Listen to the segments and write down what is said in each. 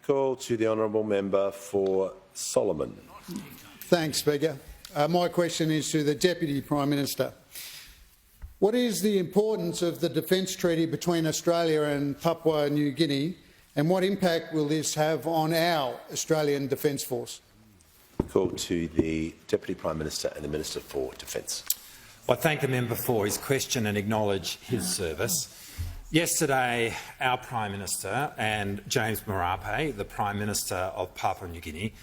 Call to the honourable member for Solomon. Thanks, Speaker. My question is to the Deputy Prime Minister. What is the importance of the Defence Treaty between Australia and Papua New Guinea, and what impact will this have on our Australian Defence Force? Call to the Deputy Prime Minister and the Minister for Defence. I thank the member for his question and acknowledge his service. Yesterday, our Prime Minister and James Marape, the Prime Minister of Papua New Guinea,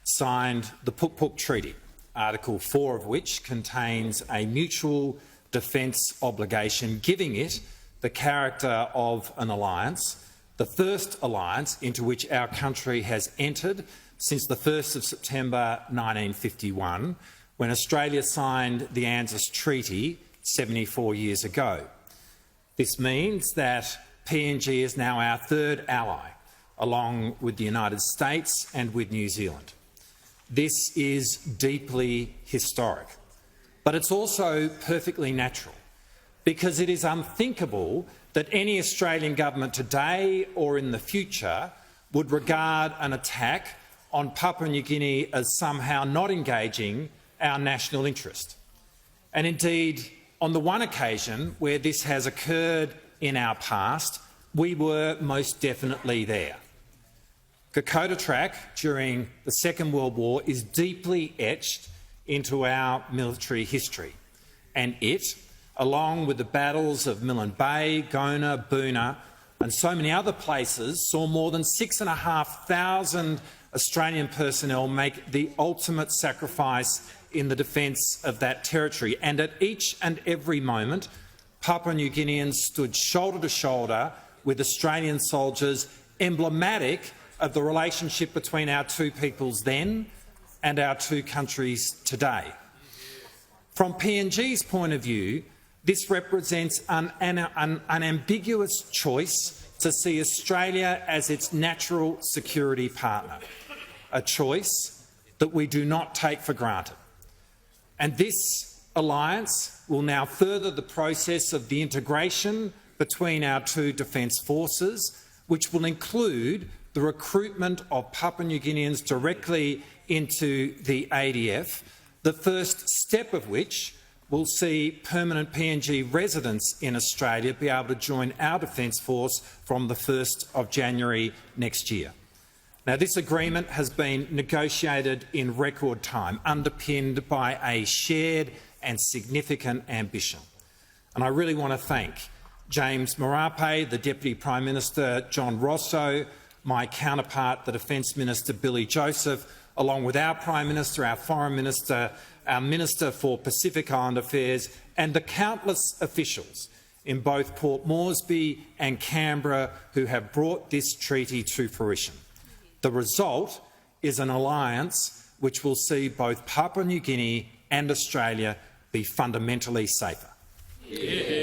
signed the Pukpuk Treaty, Article 4 of which contains a mutual defence obligation, giving it the character of an alliance, the first alliance into which our country has entered since the 1st of September 1951, when Australia signed the ANZUS Treaty 74 years ago. This means that PNG is now our third ally, along with the United States and with New Zealand. This is deeply historic, but it's also perfectly natural, because it is unthinkable that any Australian government today or in the future would regard an attack on Papua New Guinea as somehow not engaging our national interest. And indeed, on the one occasion where this has occurred in our past, we were most definitely there. Kokoda Track during the Second World War is deeply etched into our military history, and it, along with the battles of Milne Bay, Gona, Boona and so many other places, saw more than 6,500 Australian personnel make the ultimate sacrifice in the defence of that territory. And at each and every moment, Papua New Guineans stood shoulder to shoulder with Australian soldiers, emblematic of the relationship between our two peoples then and our two countries today. From PNG's point of view, this represents an ambiguous choice to see Australia as its natural security partner, a choice that we do not take for granted. And this alliance will now further the process of the integration between our two defence forces, which will include the recruitment of Papua New Guineans directly into the ADF, the first step of which will see permanent PNG residents in Australia be able to join our Defence Force from the 1st of January next year. Now, this agreement has been negotiated in record time, underpinned by a shared and significant ambition. And I really want to thank James Marape, the Deputy Prime Minister John Rosso, my counterpart, the Defence Minister Billy Joseph, along with our Prime Minister, our Foreign Minister, our Minister for Pacific Island Affairs, and the countless officials in both Port Moresby and Canberra who have brought this treaty to fruition. The result is an alliance which will see both Papua New Guinea and Australia be fundamentally safer. Yeah.